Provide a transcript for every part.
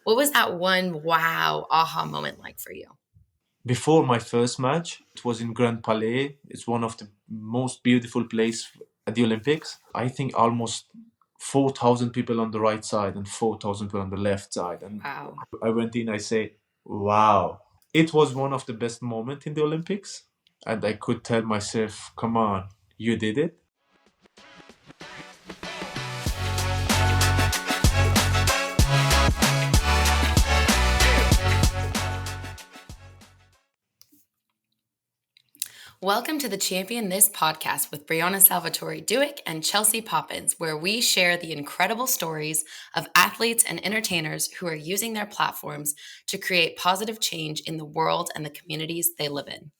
What was that one wow aha moment like for you? Before my first match, it was in Grand Palais. It's one of the most beautiful places at the Olympics. I think almost 4,000 people on the right side and 4,000 people on the left side. And Wow. I went in, I say, wow. It was one of the best moments in the Olympics. And I could tell myself, come on, you did it. Welcome to the Champion This podcast with Brianna, Salvatore, Dueck, and Chelsea Poppens, where we share the incredible stories of athletes and entertainers who are using their platforms to create positive change in the world and the communities they live in.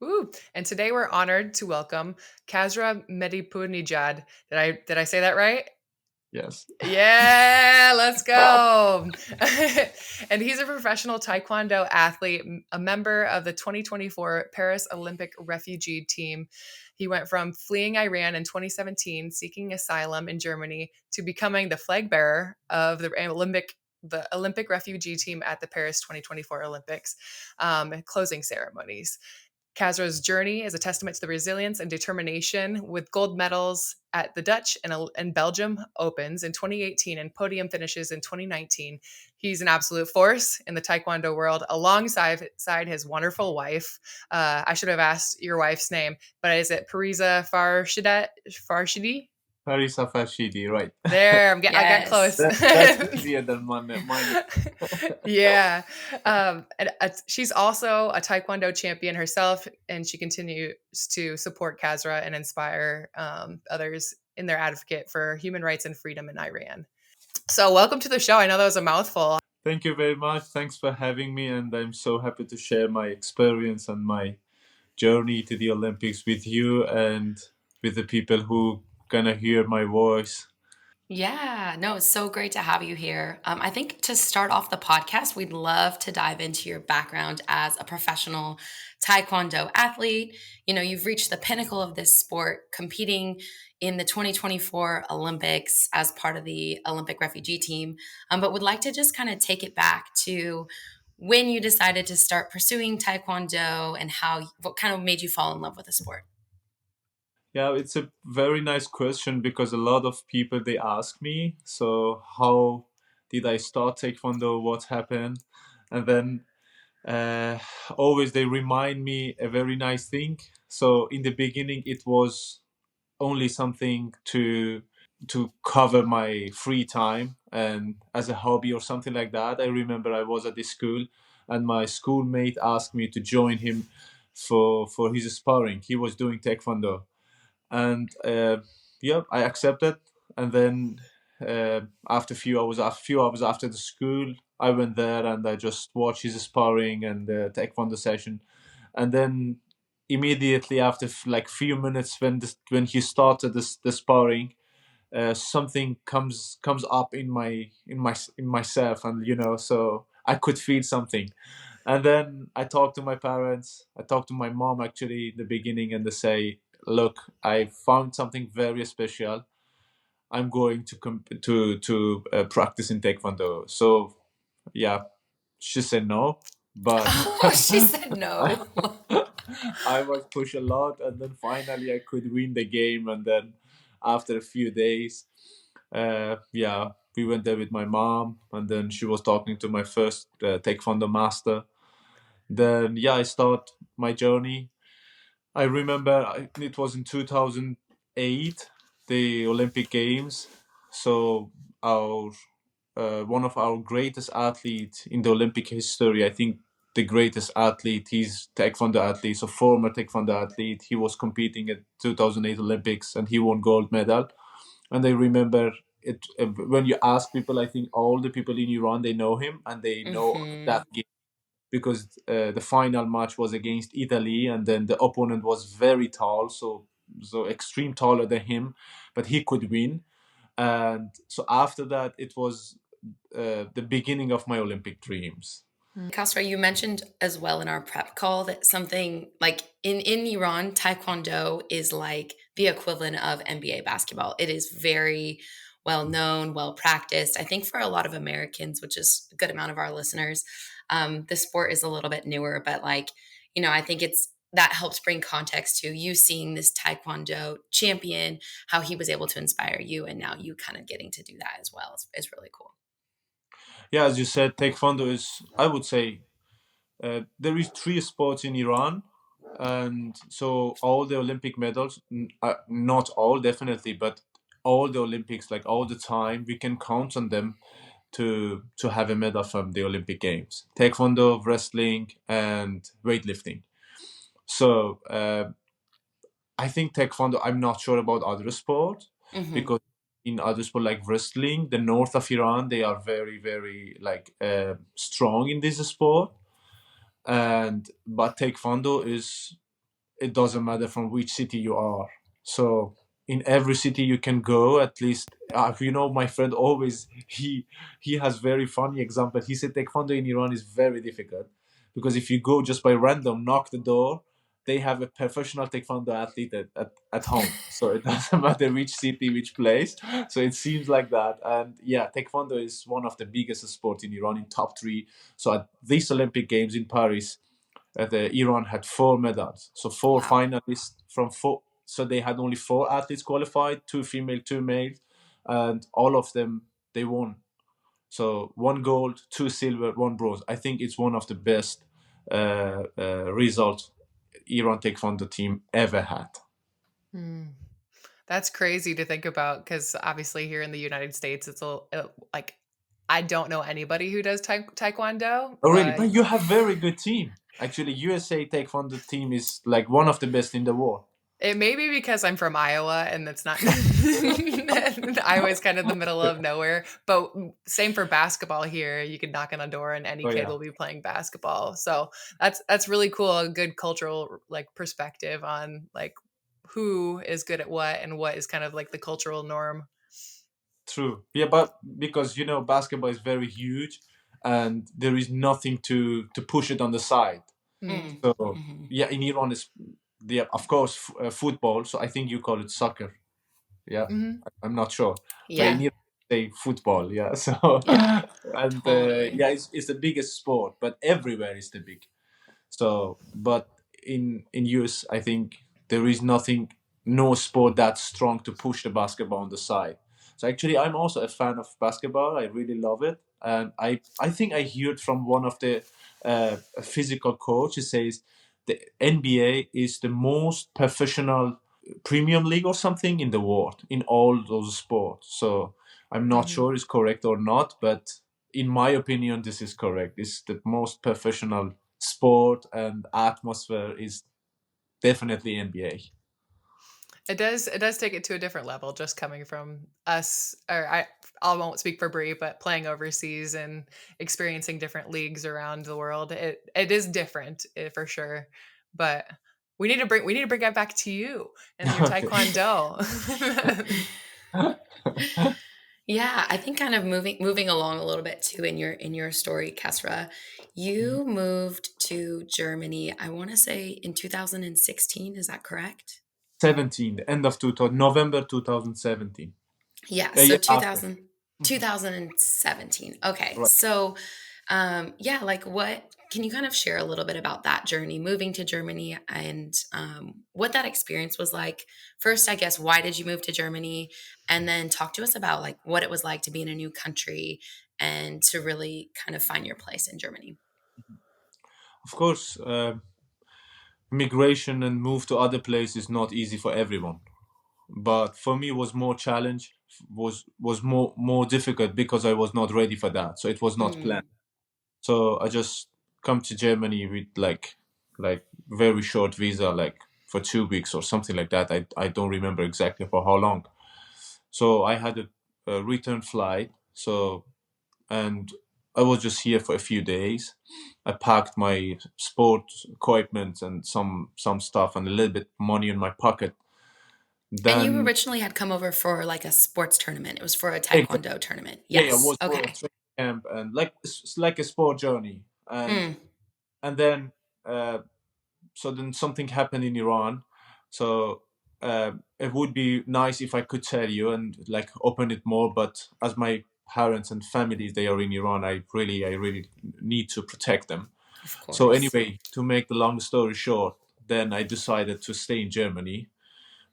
Ooh, and today we're honored to welcome Kasra Mehdipournejad. Did I say that right? Yes. Yeah, let's go. And he's a professional Taekwondo athlete, a member of the 2024 Paris Olympic Refugee Team. He went from fleeing Iran in 2017, seeking asylum in Germany, to becoming the flag bearer of the Olympic Refugee Team at the Paris 2024 Olympics closing ceremonies. Kasra's journey is a testament to the resilience and determination, with gold medals at the Dutch and Belgium Opens in 2018 and podium finishes in 2019. He's an absolute force in the Taekwondo world alongside his wonderful wife. I should have asked your wife's name, but is it Parisa Farshidi? Parisa Farshidi, right. There, I got close. That's easier than mine. Yeah. And she's also a Taekwondo champion herself, and she continues to support Kasra and inspire others in their advocate for human rights and freedom in Iran. So welcome to the show. I know that was a mouthful. Thank you very much. Thanks for having me. And I'm so happy to share my experience and my journey to the Olympics with you and with the people who gonna hear my voice. Yeah, no, it's so great to have you here. I think to start off the podcast, we'd love to dive into your background as a professional Taekwondo athlete. You know, you've reached the pinnacle of this sport, competing in the 2024 Olympics as part of the Olympic Refugee Team. But would like to just kind of take it back to when you decided to start pursuing Taekwondo and what kind of made you fall in love with the sport. Yeah, it's a very nice question because a lot of people, they ask me, so how did I start Taekwondo? What happened? And then always they remind me a very nice thing. So in the beginning, it was only something to cover my free time and as a hobby or something like that. I remember I was at the school and my schoolmate asked me to join him for his sparring. He was doing Taekwondo. And yeah, I accepted. And then after a few hours after the school, I went there and I just watched his sparring and the Taekwondo session. And then immediately after like few minutes when he started the sparring, something comes up in myself, and so I could feel something. And then I talked to my parents. I talked to my mom actually in the beginning, and they say, "Look, I found something very special. I'm going to practice in Taekwondo." So, yeah, she said no, but She said no. I was pushed a lot, and then finally I could win the game. And then after a few days, yeah, we went there with my mom, and then she was talking to my first Taekwondo master. Then yeah, I start my journey. I remember it was in 2008, the Olympic Games. So our one of our greatest athletes in the Olympic history, I think the greatest athlete, he's Taekwondo athlete, so former Taekwondo athlete. He was competing at 2008 Olympics and he won gold medal. And I remember it when you ask people, I think all the people in Iran, they know him and they know that game because the final match was against Italy, and then the opponent was very tall, so extreme taller than him, but he could win. And so after that, it was the beginning of my Olympic dreams. Kasra, you mentioned as well in our prep call that something like in Iran, Taekwondo is like the equivalent of NBA basketball. It is very well known, well practiced. I think for a lot of Americans, which is a good amount of our listeners, the sport is a little bit newer, but like, I think it's that helps bring context to you seeing this Taekwondo champion, how he was able to inspire you, and now you kind of getting to do that as well is really cool. Yeah, as you said, Taekwondo is, I would say, there is three sports in Iran, and so all the Olympic medals, not all definitely, but all the Olympics, like all the time, we can count on them to have a medal from the Olympic Games. Taekwondo, wrestling, and weightlifting. So I think Taekwondo. I'm not sure about other sports Hmm. because in other sport like wrestling, the north of Iran, they are very very like strong in this sport. And but Taekwondo is, it doesn't matter from which city you are. So in every city you can go, at least my friend always, he has very funny example. He said Taekwondo in Iran is very difficult because if you go just by random knock the door, they have a professional Taekwondo athlete at home. So it doesn't matter which city, which place. So it seems like that. And yeah, Taekwondo is one of the biggest sports in Iran, in top three. So at these Olympic Games in Paris, Iran had four medals, so four Wow. finalists from four. So they had only four athletes qualified, two female, two males, and all of them they won. So one gold, two silver, one bronze. I think it's one of the best results Iran Taekwondo team ever had. Hmm. That's crazy to think about because obviously here in the United States, like I don't know anybody who does taekwondo, Oh, really? but But you have very good team. Actually, USA Taekwondo team is like one of the best in the world. it may be because I'm from Iowa and that's not Iowa's kind of the middle of nowhere. But same for basketball here. You can knock on a door and any Oh kid yeah, will be playing basketball. So that's really cool. A good cultural like perspective on like who is good at what and what is kind of like the cultural norm. true. Yeah, but because basketball is very huge, and there is nothing to push it on the side. Mm. So Mm-hmm. yeah, in Iran is, yeah, of course, football. So I think you call it soccer. Yeah, Hmm. I'm not sure, but Yeah. in Iran they say football. Yeah, so Yeah. and Totally. yeah, it's the biggest sport, but everywhere is the big. So, but in US, I think there is nothing, no sport that strong to push the basketball on the side. So actually, I'm also a fan of basketball. I really love it, and I think I heard from one of the physical coach. He says the NBA is the most professional premium league or something in the world in all those sports. So I'm not Hmm. sure it's correct or not, but in my opinion, this is correct. It's the most professional sport, and atmosphere is definitely NBA. It does take it to a different level just coming from us or I won't speak for Bree, but playing overseas and experiencing different leagues around the world. It is different for sure. But we need to bring that back to you and your Okay. taekwondo. Yeah, I think kind of moving along a little bit too in your story, Kesra. You moved to Germany, I want to say in 2016, is that correct? 17, the end of 2000, November 2017. Yeah, A so year after. 2017. Okay. Right. So yeah, like what can you kind of share a little bit about that journey moving to Germany and what that experience was like? First, I guess, why did you move to Germany? And then talk to us about like what it was like to be in a new country and to really kind of find your place in Germany. Of course, migration and move to other places is not easy for everyone. But for me, it was more challenge, was more difficult because I was not ready for that. So it was not Mm, planned. So I just come to Germany with like very short visa, like for 2 weeks or something like that. I don't remember exactly for how long. So I had a return flight. So, and I was just here for a few days. I packed my sport equipment and some stuff and a little bit money in my pocket. and you Then originally had come over for like a sports tournament. It was for a exactly, taekwondo tournament. yeah, it Yes. was for a Okay. training camp, and like it's like a sport journey. Mm, And then uh, so then something happened in Iran. So it would be nice if I could tell you and like open it more, but as my parents and families, they are in Iran, I really need to protect them. Of So course. anyway, to make the long story short, then I decided to stay in Germany.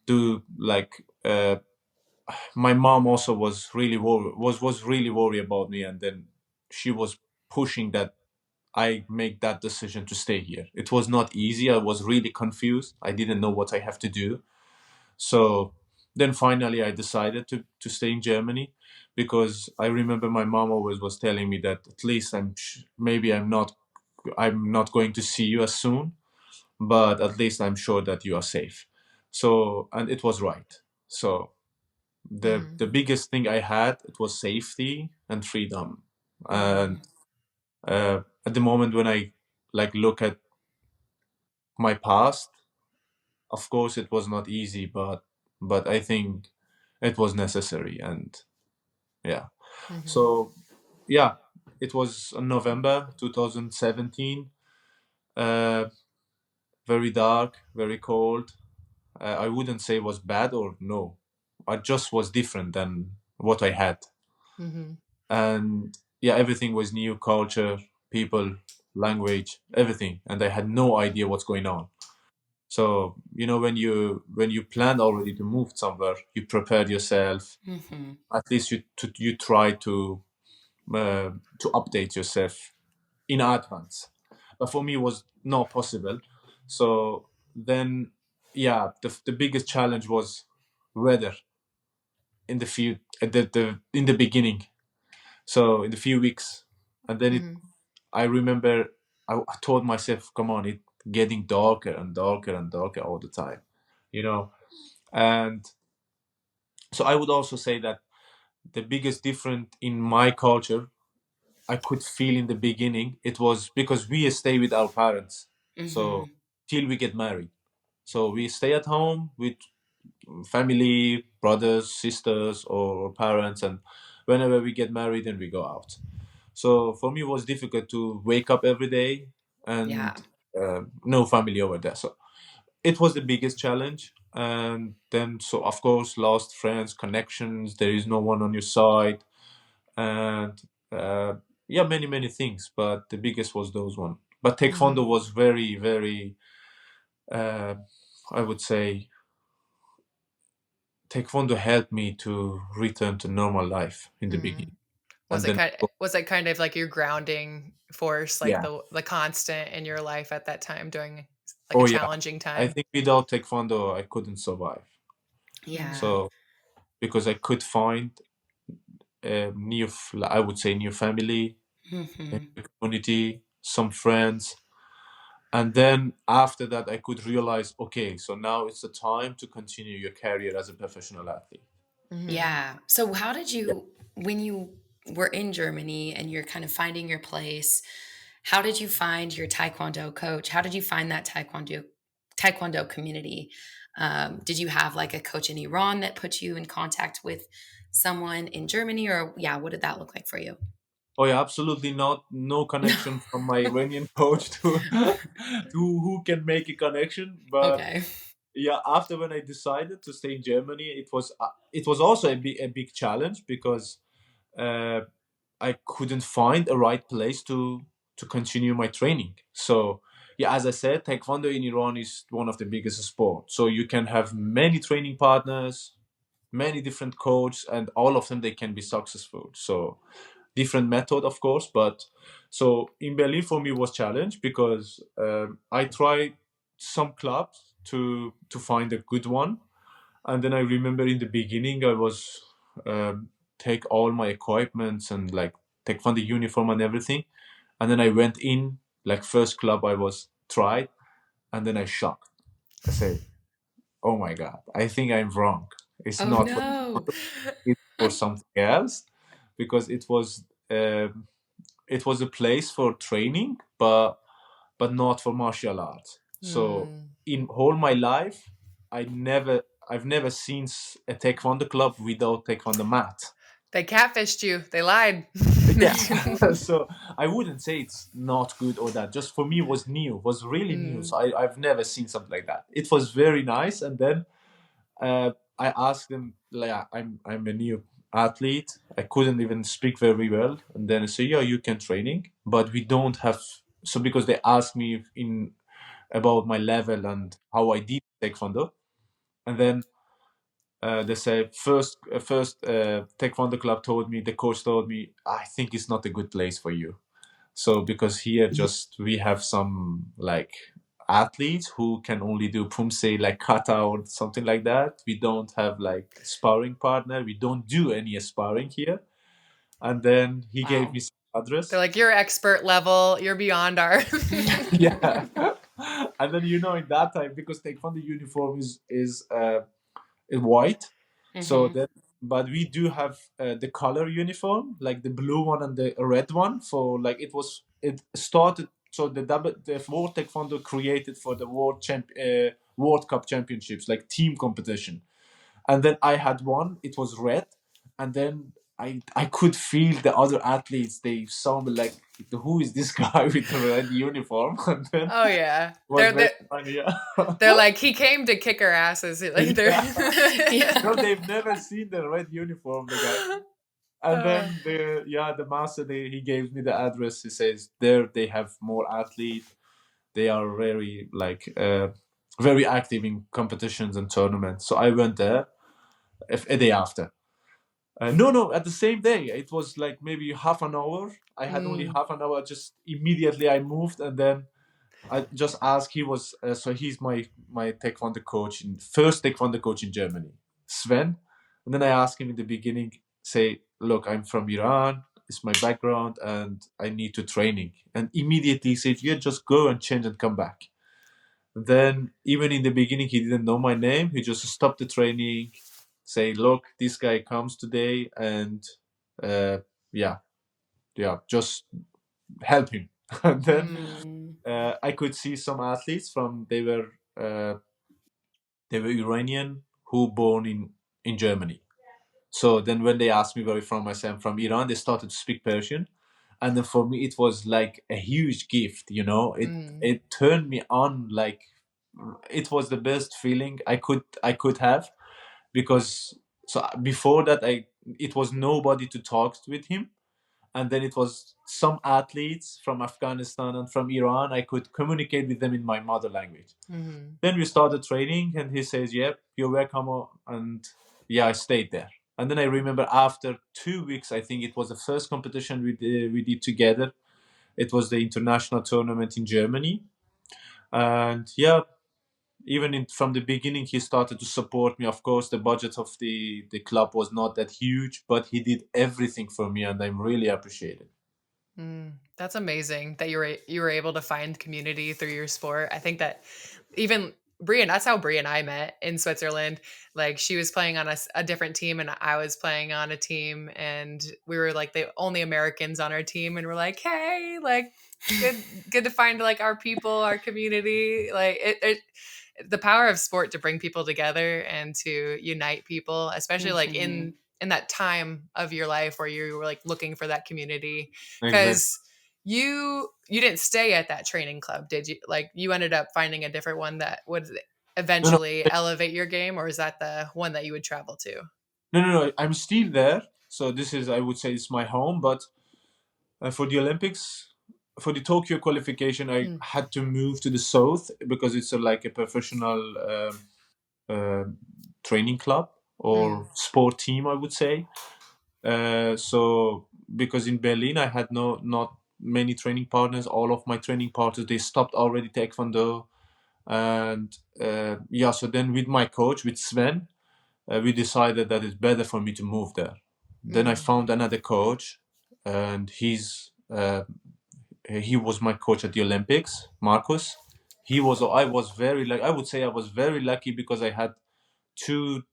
Do like my mom also was really was really worried about me, and then she was pushing that I make that decision to stay here. It was not easy. I was really confused. I didn't know what I have to do. So then finally I decided to stay in Germany, because I remember my mom always was telling me that at least maybe I'm not going to see you as soon, but at least I'm sure that you are safe. So, and it was right. So the biggest thing I had, it was safety and freedom. And Mhm. at the moment when I like look at my past, of course it was not easy, but I think it was necessary. And yeah, Mhm. so yeah, it was in November 2017. uh, Very dark, very cold. I wouldn't say it was bad or no, I just was different than what I had. Mhm. And yeah, everything was new: culture, people, language, everything, and I had no idea what's going on. So when you plan already to move somewhere, you prepare yourself. Mhm. At least you try to update yourself in advance. But for me, it was not possible. So then, yeah, the biggest challenge was weather in the few the in the beginning. So in the few weeks, and then Mhm. I remember I told myself, come on, it getting darker and darker and darker all the time, you know. And so I would also say that the biggest difference in my culture I could feel in the beginning, it was because we stay with our parents. So Mhm. till we get married. So we stay at home with family, brothers, sisters, or parents, and whenever we get married, then we go out. So for me, it was difficult to wake up every day and Yeah. no family over there. So it was the biggest challenge. And then, so of course, lost friends, connections. There is no one on your side, and uh, yeah, many many things. But the biggest was those one. But Mhm. Taekwondo was very very. Uh, I would say Taekwondo helped me to return to normal life in the Mhm. beginning, and then Was it kind of like your grounding force, like yeah, the constant in your life at that time during like a oh yeah. challenging I time? think without Taekwondo, I couldn't survive. Mhm. Yeah. So because I could find I would say new family, a Mhm. new community, some friends, and then after that, I could realize, okay, so now it's the time to continue your career as a professional athlete. Mhm. Yeah. So how did Yeah. you, when you were in Germany and you're kind of finding your place, how did you find your taekwondo coach? How did you find that taekwondo community? Did you have like a coach in Iran that put you in contact with someone in Germany, or yeah, what did that look like for you? Oh yeah, absolutely not. No connection from my Iranian coach to to who can make a connection. But Okay. yeah, after when I decided to stay in Germany, it was also a big challenge, because uh, I couldn't find a right place to continue my training. So yeah, as I said, Taekwondo in Iran is one of the biggest sports. So you can have many training partners, many different coaches, and all of them they can be successful. So different method, of course, but so in Berlin for me was challenge, because I tried some clubs to find a good one, and then I remember in the beginning I was take all my equipments and like take from the uniform and everything, and then I went in like first club I was tried, and then I shocked. I say, oh my god, I think I'm wrong. It's Oh not for no. it's for something else, because it was a place for training, but not for martial arts. So Mm. in all my life, I've never seen a taekwondo club without taekwondo mat. They catfished you. They lied. Yeah, so I wouldn't say it's not good or that. Just for me, was new, was really new. Mm. So I've never seen something like that. It was very nice, and then I asked them, like, I'm a new athlete. I couldn't even speak very well, and then I say, yeah, you can training, but we don't have. So because they asked me in about my level and how I did taekwondo, and then they say first taekwondo club told me, the coach told me, I think it's not a good place for you. So because here just we have some like athletes who can only do pumse like kata or something like that. We don't have like sparring partner. We don't do any sparring here. And then he gave Wow. me some address. They're like, you're expert level. You're beyond our. Yeah. And then in that time, because taekwondo uniform is white. So Mhm. that, but we do have the color uniform, like the blue one and the red one. For like it started. So the World Taekwondo created for the World Cup Championships, like team competition. And then I had one. It was red, and then I could feel the other athletes. They sounded like, who is this guy with the red uniform? And then Oh yeah, it was very funny. Yeah. they're like, he came to kick our asses. Like they're. Yeah. No, they've never seen the red uniform, the guy. And then the master, he gave me the address. He says there they have more athletes. They are very very active in competitions and tournaments. So I went there a day after. No, at the same day. It was like maybe half an hour. I had only half an hour. Just immediately I moved, and then I just asked. He was so he's my taekwondo coach, first taekwondo coach in Germany, Sven. And then I asked him in the beginning, say, look, I'm from Iran. It's my background, and I need to training. And immediately he said, yeah, just go and change and come back. Then even in the beginning, he didn't know my name. He just stopped the training, say, look, this guy comes today, and uh, yeah, just help him. And then Mm. I could see some athletes from uh, they were Iranian who born in Germany. So then when they asked me where I'm from, I said I'm from Iran. They started to speak Persian, and then for me it was like a huge gift. It turned me on, like it was the best feeling I could have, because so before that it was nobody to talk with him, and then it was some athletes from Afghanistan and from Iran. I could communicate with them in my mother language. Then we started training, and he says, "Yep, you're welcome." And yeah, I stayed there. And then I remember after 2 weeks, I think it was the first competition we did together. It was the international tournament in Germany, and yeah, even from the beginning, he started to support me. Of course, the budget of the club was not that huge, but he did everything for me, and I'm really appreciated. That's amazing that you were able to find community through your sport. I think that even Brie, that's how Brie and I met in Switzerland. Like she was playing on a different team and I was playing on a team, and we were like the only Americans on our team, and we're like, hey, like good to find like our people, our community. Like the power of sport to bring people together and to unite people, especially like Mhm. in that time of your life where you were like looking for that community, Exactly. because you didn't stay at that training club, did you? Like you ended up finding a different one that would No, no, eventually elevate your game, or is that the one that you would travel to? no. I'm still there. So this is, I would say, it's my home. But for the Olympics, for the Tokyo qualification, I had to move to the south because it's like a professional uh, training club or sport team, I would say. So because in Berlin I had not many training partners. All of my training partners, they stopped already taekwondo, and yeah. So then with my coach, with Sven, we decided that it's better for me to move there. Then I found another coach, and he was my coach at the Olympics, Marcus. I was very like I would say I was very lucky because I had two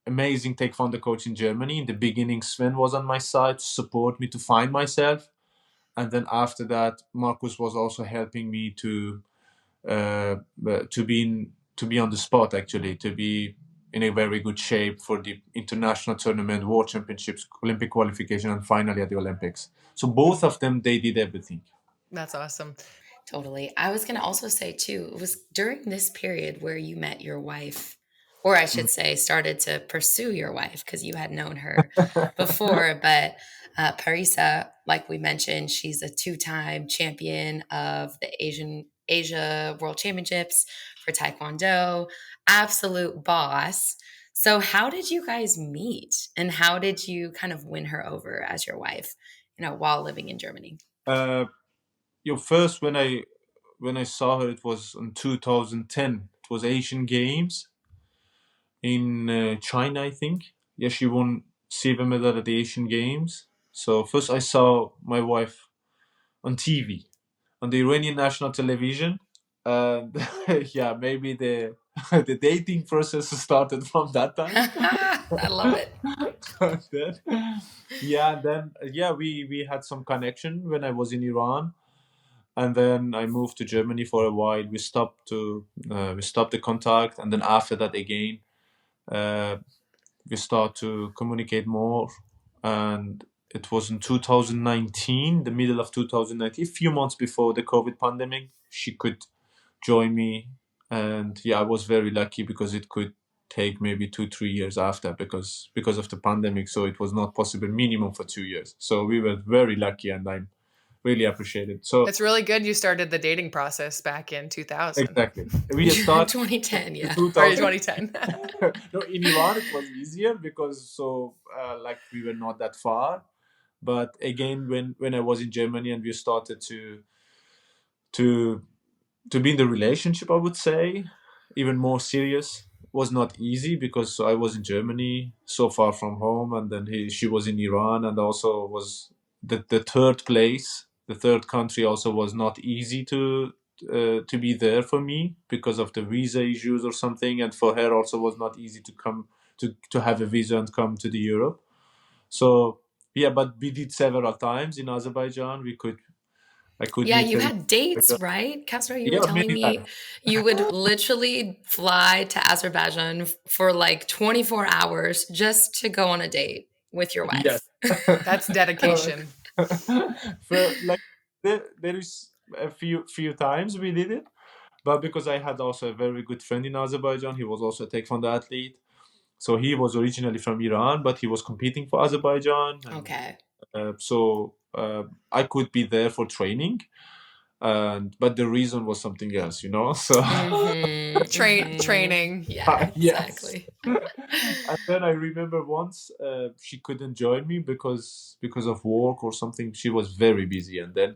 amazing taekwondo coach in Germany. In the beginning, Sven was on my side to support me to find myself, and then after that, Marcus was also helping me uh, to be on the spot, actually, to be in a very good shape for the international tournament, world championships, Olympic qualification, and finally at the Olympics. So both of them, they did everything. That's awesome. Totally. I was going to also say too, it was during this period where you met your wife. or I should say, started to pursue your wife because you had known her before. But Parisa, like we mentioned, she's a two-time champion of the Asia World Championships for Taekwondo, absolute boss. So, how did you guys meet, and how did you kind of win her over as your wife? While living in Germany. Uh, first when I saw her, it was in 2010. It was Asian Games in China, I think. Yeah, she won silver medal at the Asian Games. So first I saw my wife on TV, on the Iranian national television, and yeah, maybe the the dating process started from that time. I love it. Then, yeah, then yeah, we had some connection when I was in Iran, and then I moved to Germany for a while. We stopped the contact, and then after that again, uh, we start to communicate more, and it was in 2019, the middle of 2019, a few months before the COVID pandemic. She could join me, and yeah, I was very lucky because it could take maybe 2-3 years after, because of the pandemic, so it was not possible minimum for 2 years. So we were very lucky, and I'm really appreciate it. So It's really good you started the dating process back in 2000 exactly, we start 2010, in yeah. or 2000. 2010. No, in Iran it was easier because like we were not that far. But again, when I was in Germany and we started to to be in the relationship, I would say, even more serious, was not easy because I was in Germany, so far from home, and then she was in Iran, and also was the third place, the third country also was not easy to be there for me because of the visa issues or something, and for her also was not easy to come to have a visa and come to the Europe. So yeah, but we did several times in Azerbaijan. I could Yeah, meet you her. had dates, right? Kasra, you were Yeah, telling many me times. you would literally fly to Azerbaijan for like 24 hours just to go on a date with your Yes. wife. That's dedication. For like there is a few times we did it, but because I had also a very good friend in Azerbaijan, he was also a taekwondo athlete. So he was originally from Iran, but he was competing for Azerbaijan, and Okay. I could be there for training, and but the reason was something else, So Training. Yeah, yes. exactly. And then I remember once she couldn't join me because of work or something. She was very busy, and then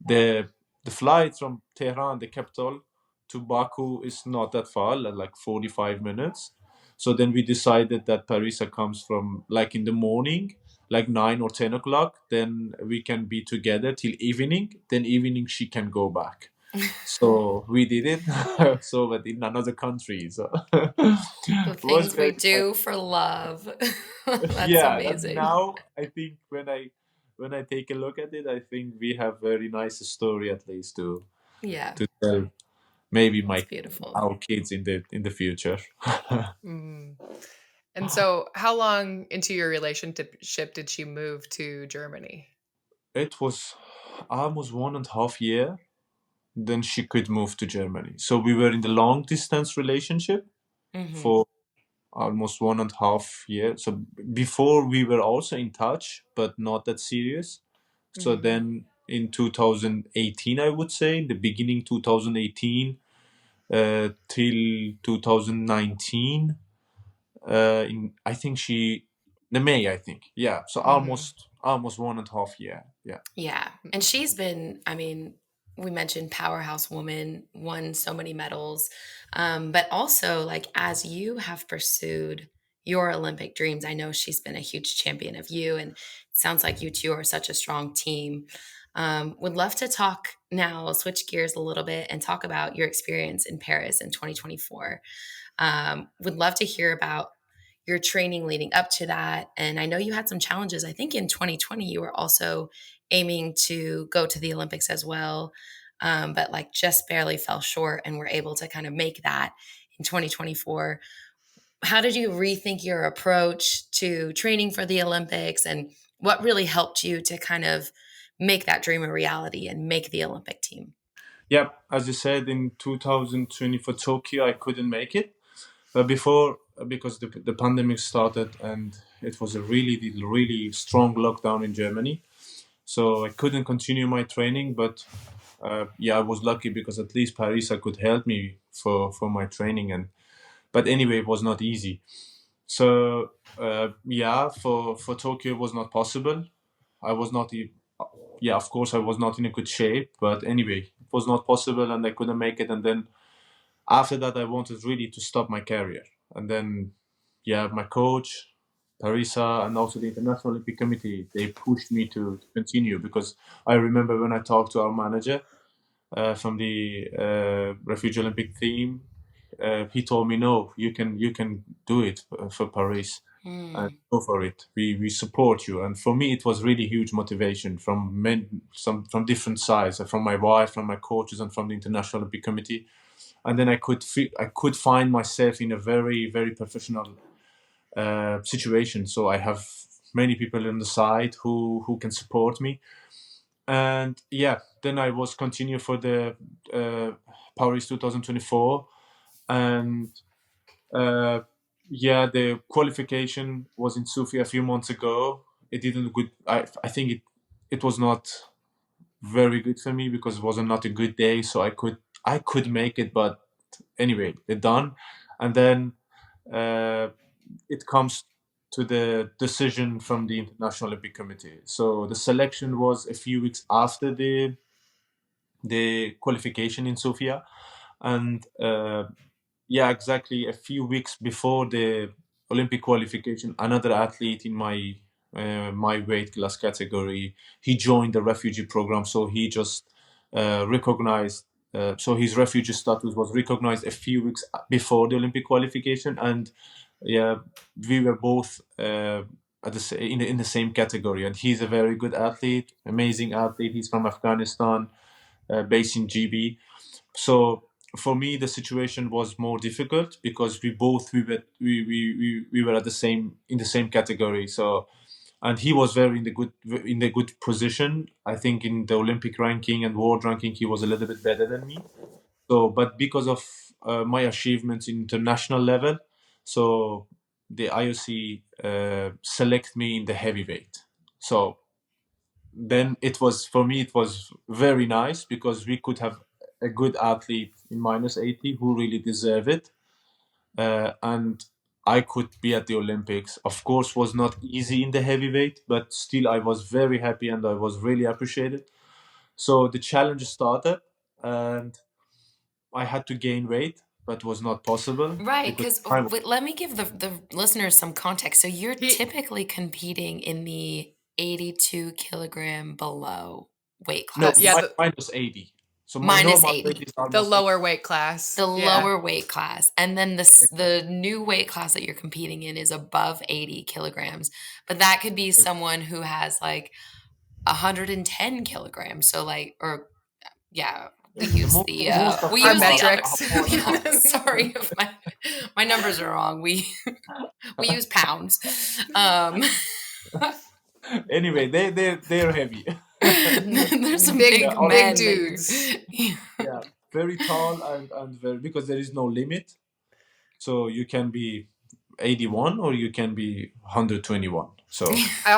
the the flight from Tehran, the capital, to Baku is not that far, like 45 minutes. So then we decided that Parisa comes from like in the morning, like 9 or 10 o'clock. Then we can be together till evening. Then evening she can go back. So we did it. So, but in another country. So The it was things we very nice. do for love. That's Yeah, and amazing. now I think when I take a look at it, I think we have very nice story at least Yeah, to tell maybe it's my beautiful. our kids in the future. Mm. And so, how long into your relationship did she move to Germany? It was almost 1.5 year. Then she could move to Germany. So we were in the long distance relationship Hmm. for almost 1.5 year. So before we were also in touch, but not that serious. So Hmm. then in 2018, I would say, in the beginning 2018 till 2019, in I think the May, I think. Yeah. So Hmm. almost 1.5 year. Yeah. Yeah. And she's been, I mean, we mentioned powerhouse woman, won so many medals. But also, like, as you have pursued your Olympic dreams, I know she's been a huge champion of you. And it sounds like you two are such a strong team. Would love to talk now, switch gears a little bit and talk about your experience in Paris in 2024. Would love to hear about your training leading up to that. And I know you had some challenges. I think in 2020, you were also aiming to go to the Olympics as well, but like just barely fell short and were able to kind of make that in 2024. How did you rethink your approach to training for the Olympics, and what really helped you to kind of make that dream a reality and make the Olympic team? Yeah. As you said, in 2020 for Tokyo, I couldn't make it. But before, because the pandemic started and it was a really strong lockdown in Germany, so I couldn't continue my training. But yeah, I was lucky because at least Parisa could help me for my training. And but anyway, it was not easy. So yeah, for Tokyo it was not possible. I was not. Yeah, of course, I was not in a good shape. But anyway, it was not possible, and I couldn't make it. And then after that, I wanted really to stop my career. And then, yeah, my coach, Parisa, and also the International Olympic Committee, they pushed me to continue because I remember when I talked to our manager from the Refugee Olympic team, he told me, "No, you can do it for Paris and Mm. go for it. We support you." And for me, it was really huge motivation from from different sides, from my wife, from my coaches, and from the International Olympic Committee. And then I could find myself in a very professional situation. So I have many people on the side who can support me. And yeah, then I was continue for the Paris 2024. And uh, yeah, the qualification was in Sofia a few months ago. It didn't good. I think it was not very good for me because it was not a good day. So I could make it, but anyway, it done. And then uh, it comes to the decision from the International Olympic Committee. So the selection was a few weeks after the qualification in Sofia, and yeah, exactly a few weeks before the Olympic qualification, another athlete in my weight class category, he joined the refugee program. So he just recognized. So his refugee status was recognized a few weeks before the Olympic qualification, and yeah, we were both in the same category. And he's a very good athlete, amazing athlete. He's from Afghanistan, based in GB. So for me, the situation was more difficult because we were at the same in the same category. So, and he was very in the good position. I think in the Olympic ranking and world ranking, he was a little bit better than me. So, but because of my achievements in international level, so the IOC select me in the heavyweight. So then it was for me it was very nice because we could have a good athlete in minus 80 who really deserve it, and I could be at the Olympics. Of course, was not easy in the heavyweight, but still I was very happy and I was really appreciated. So the challenge started, and I had to gain weight, but was not possible Right, because because I was let me give the listeners some context. So you're He typically competing in the 82 kilogram below weight no class, yeah, minus 80. So my minus normal weight 80, is the almost 80. lower weight class. the Yeah. lower weight class. And then the new weight class that you're competing in is above 80 kilograms. But that could be someone who has like 110 kilograms. So like, or yeah, Most of we Our use the them other. metrics. are more than Yeah, 100. sorry if my numbers are wrong. We use pounds. Um, Anyway, they're heavy. there's some Yeah, Big big all big men that you're. dudes. yeah, very tall and very because there is no limit. So you can be 81 or you can be 121. So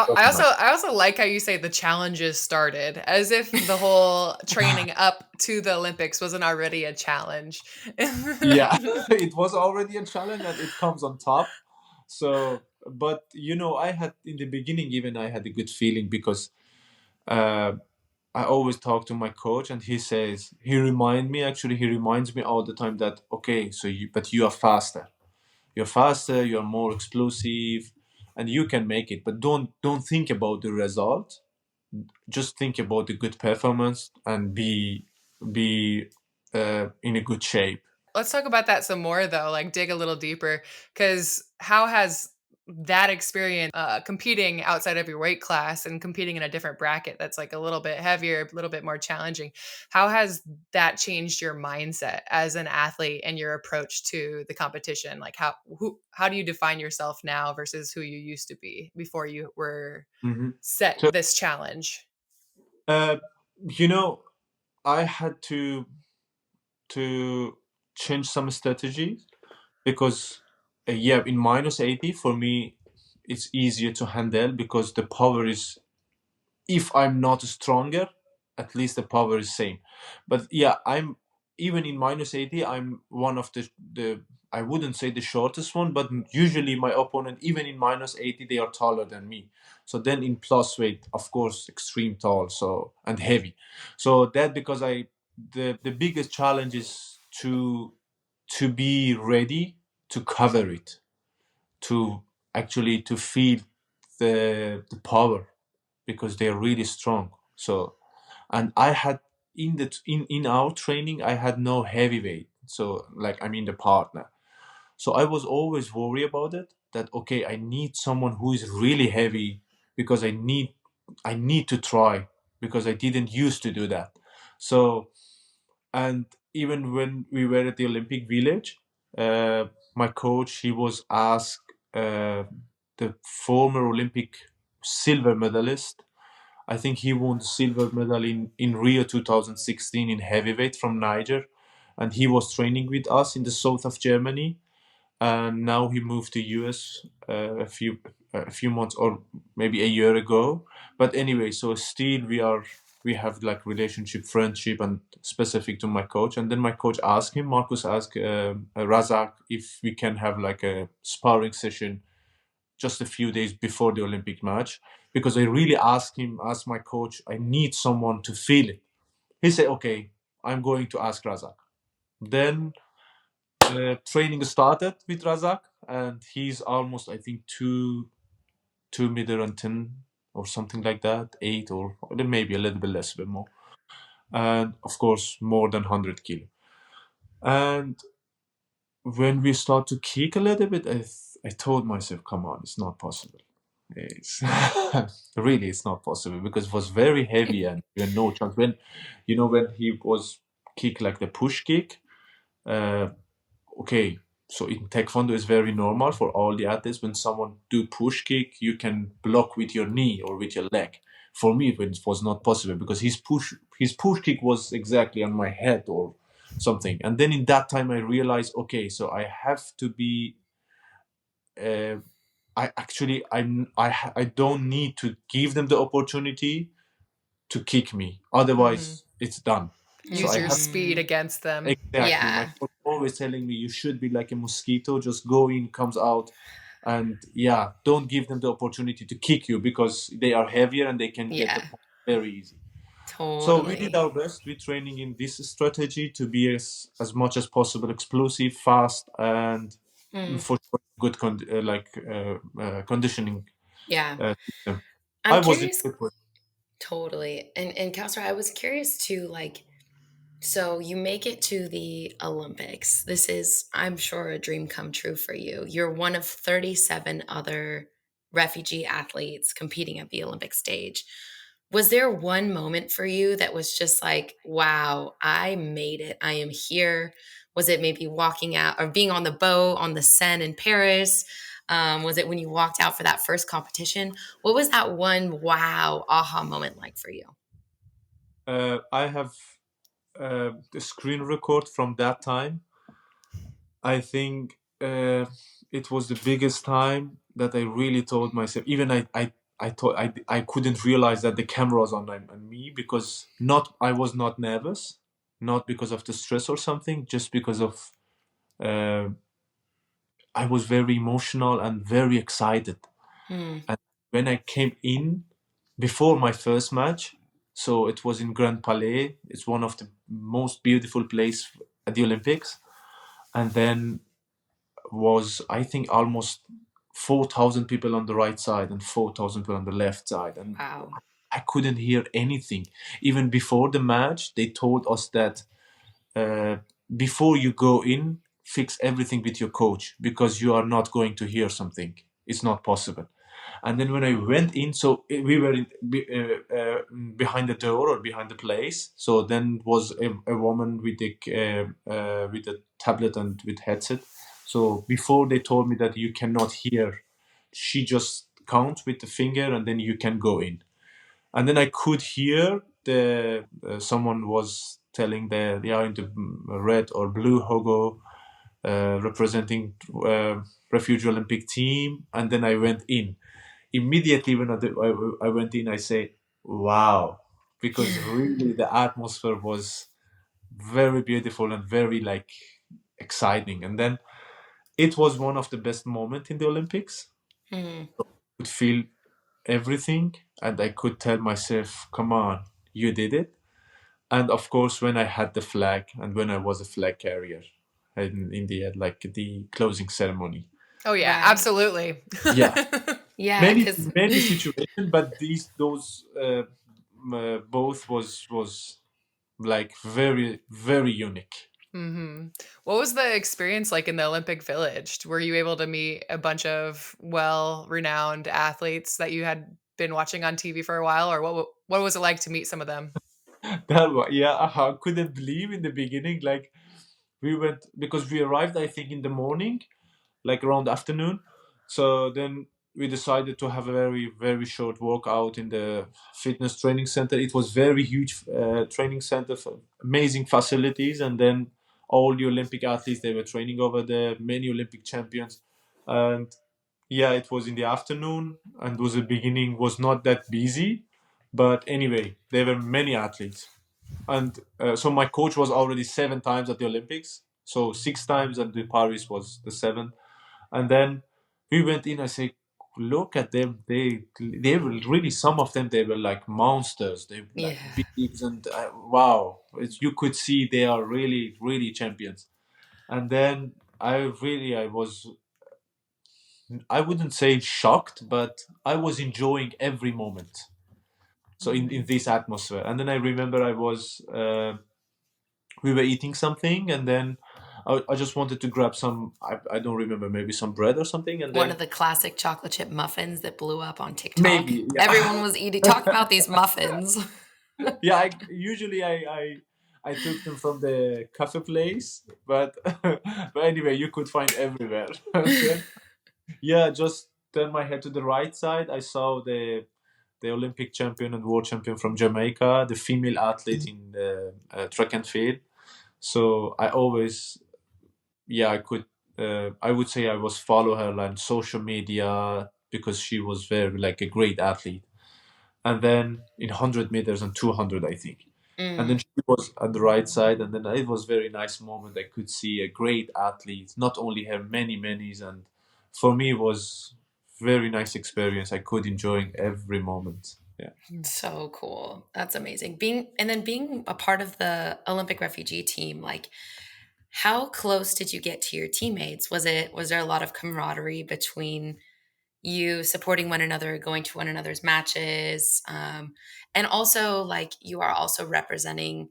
doesn't matter. I also like how you say the challenges started, as if the whole training up to the Olympics wasn't already a challenge. Yeah, it was already a challenge and it comes on top. So, but I had in the beginning even I had a good feeling because uh, I always talk to my coach and he reminds me all the time that okay, so you are faster. You're faster, you're more explosive, and you can make it. But don't think about the result. Just think about the good performance and be in a good shape. Let's talk about that some more though, like dig a little deeper, because how has that experience competing outside of your weight class and competing in a different bracket that's like a little bit heavier, a little bit more challenging, how has that changed your mindset as an athlete and your approach to the competition? Like how do you define yourself now versus who you used to be before you were hmm set So, this challenge? uh, you know, I had to change some strategies because Yeah, in minus 80 for me, it's easier to handle because the power is, if I'm not stronger, at least the power is same. But yeah, I'm even in minus 80, I'm one of the I wouldn't say the shortest one, but usually my opponent, even in minus 80, they are taller than me. So then in plus weight, of course, extreme tall, so and heavy. So that because the biggest challenge is to be ready to cover it, to actually to feel the power because they're really strong. So, and I had in our training, I had no heavyweight. So, like, I mean, the partner. So I was always worried about it. That okay, I need someone who is really heavy because I need to try because I didn't used to do that. So, and even when we were at the Olympic Village, uh, my coach he was asked the former Olympic silver medalist. I think he won the silver medal in Rio 2016 in heavyweight from Niger, and he was training with us in the south of Germany. And now he moved to US a few months or maybe a year ago. But anyway, so still we have like relationship, friendship, and specific to my coach. And then my coach asked him, Marcus asked Razak if we can have like a sparring session just a few days before the Olympic match because I really asked my coach, I need someone to feel it. He said, okay, I'm going to ask Razak. Then training started with Razak, and he's almost, I think, 2 meter and 10 or something like that, 8 or maybe a little bit less, a bit more. And of course, more than 100 kilo. And when we start to kick a little bit, I told myself, come on, it's not possible. It's really, it's not possible because it was very heavy and you had no chance. When he was kick like the push kick, uh, okay, so in Taekwondo it's very normal for all the athletes when someone do push kick, you can block with your knee or with your leg. For me, it was not possible because his push kick was exactly on my head or something. And then in that time I realized, okay, so I have to be uh, I don't need to give them the opportunity to kick me. Mhm. Otherwise, it's done. So Use I your have speed against them. exactly. My Yeah. coach always telling me you should be like a mosquito, just go in, comes out, and yeah, don't give them the opportunity to kick you because they are heavier and they can get the Yeah. point very easy. So we did Totally. our best with training in this strategy to be as much as possible explosive, fast, and Mm. for sure good conditioning Yeah. system. I I'm was curious. equipped with. Totally. And Kasra, I was curious too, like, so you make it to the Olympics. This is, I'm sure, a dream come true for you. You're one of 37 other refugee athletes competing at the Olympic stage. Was there one moment for you that was just like, wow, I made it. I am here. Was it maybe walking out or being on the boat on the Seine in Paris? Was it when you walked out for that first competition? What was that one wow aha moment like for you? I have the screen record from that time. I think it was the biggest time that I really told myself. Even I thought I couldn't realize that the camera was on me because not I was not nervous, not because of the stress or something, just because of uh, I was very emotional and very excited. Hmm. And when I came in before my first match, so it was in Grand Palais. It's one of the most beautiful place at the Olympics. And then was I think almost 4,000 people on the right side and 4,000 people on the left side, and Wow. I couldn't hear anything. Even before the match, they told us that uh, before you go in, fix everything with your coach because you are not going to hear something. It's not possible. And then when I went in, so we were behind the door or behind the place. So then was a woman with a tablet and with headset. So before they told me that you cannot hear, she just counts with the finger and then you can go in. And then I could hear someone was telling the yeah in the red or blue logo representing Refugee Olympic Team, and then I went in. Immediately when I went in, I say, "Wow," because really the atmosphere was very beautiful and very like exciting. And then it was one of the best moments in the Olympics. Mm. I could feel everything, and I could tell myself, "Come on, you did it." And of course, when I had the flag and when I was a flag carrier, in the end, like the closing ceremony. Oh yeah, Right. absolutely. Yeah, Yeah, many because many situations, but those both was like very very unique. Hmm. What was the experience like in the Olympic Village? Were you able to meet a bunch of well-renowned athletes that you had been watching on TV for a while, or what was it like to meet some of them? Yeah, I couldn't believe in the beginning. Like we went because we arrived, I think, in the morning, like around afternoon. So then we decided to have a very very short walk out in the fitness training center. It was very huge training center, for amazing facilities, and then all the Olympic athletes they were training over there, many Olympic champions, and yeah, it was in the afternoon, and was the beginning was not that busy, but anyway, there were many athletes, and so my coach was already 7 times at the Olympics, so 6 times, and the Paris was the seventh. And then we went in. I say, look at them. They were really, some of them they were like monsters. They were like yeah. bigs, and wow, you could see they are really really champions. And then I was, I wouldn't say shocked, but I was enjoying every moment. So in this atmosphere, and then I remember I was we were eating something, and then I just wanted to grab some. I don't remember, maybe some bread or something, and One then of the classic chocolate chip muffins that blew up on TikTok. maybe Everyone yeah. was eating talking about these muffins. Yeah, I took them from the cafe place, but but anyway, you could find everywhere. And then, yeah, just turn my head to the right side. I saw the Olympic champion and world champion from Jamaica, the female athlete in the track and field. So I always, yeah, I would say I was follow her on social media because she was very like a great athlete. And then in 100 meters and 200, I think. And then Mm. she was at the right side, and then it was very nice moment. I could see a great athlete, not only her many manys, and for me it was very nice experience. I could enjoy every moment. Yeah. So cool. That's amazing. Being a part of the Olympic refugee team, like how close did you get to your teammates? Was there a lot of camaraderie between you supporting one another, going to one another's matches, and also like you are also representing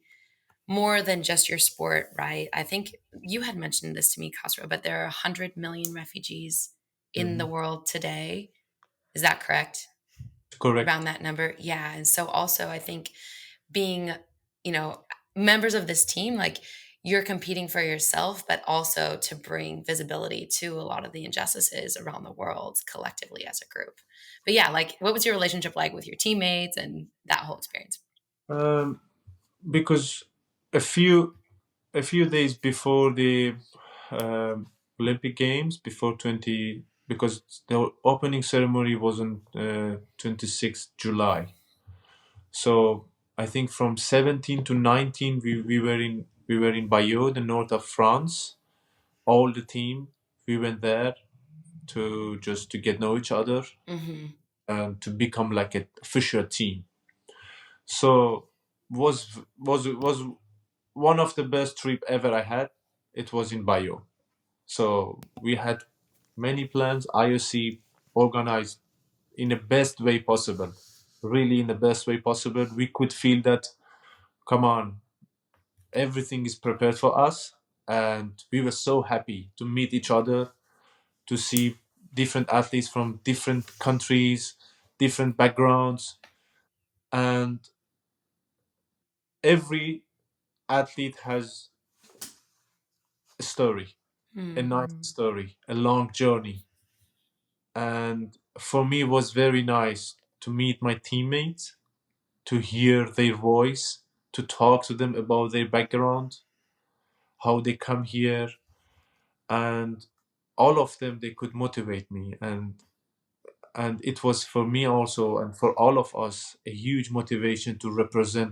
more than just your sport, right? I think you had mentioned this to me, Kasra, but there are 100 million refugees in the Hmm. world today. Is that correct? Around Correct. that number? Yeah. And so also I think being, you know, members of this team, like you're competing for yourself, but also to bring visibility to a lot of the injustices around the world collectively as a group. But yeah, like what was your relationship like with your teammates and that whole experience? Um, because a few a few days before the Olympic Games, before 20, because the opening ceremony was on 26th July. So I think from 17 to 19, we were in Bayeux, the north of France. All the team, we went there to just to get know each other Hmm. and to become like an official team. So was one of the best trip ever I had. It was in Bayeux. So we had many plans. IOC organized in the best way possible, really in the best way possible. We could feel that, come on, everything is prepared for us. And we were so happy to meet each other, to see different athletes from different countries, different backgrounds. And every athlete has a story, a Mm. nice story, a long journey. And for me, it was very nice to meet my teammates, to hear their voice, to talk to them about their background, how they come here, and all of them, they could motivate me, and it was for me also, and for all of us, a huge motivation to represent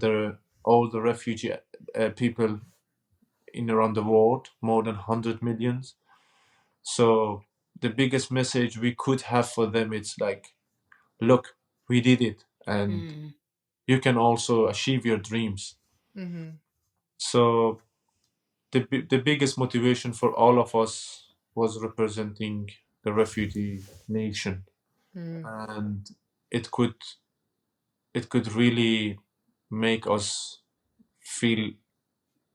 all the refugee people in around the world, more than 100 millions. So the biggest message we could have for them, it's like, look, we did it, and Mm. you can also achieve your dreams. Mm-hmm. So the biggest motivation for all of us was representing the refugee nation, Mm-hmm. and it could it could really make us feel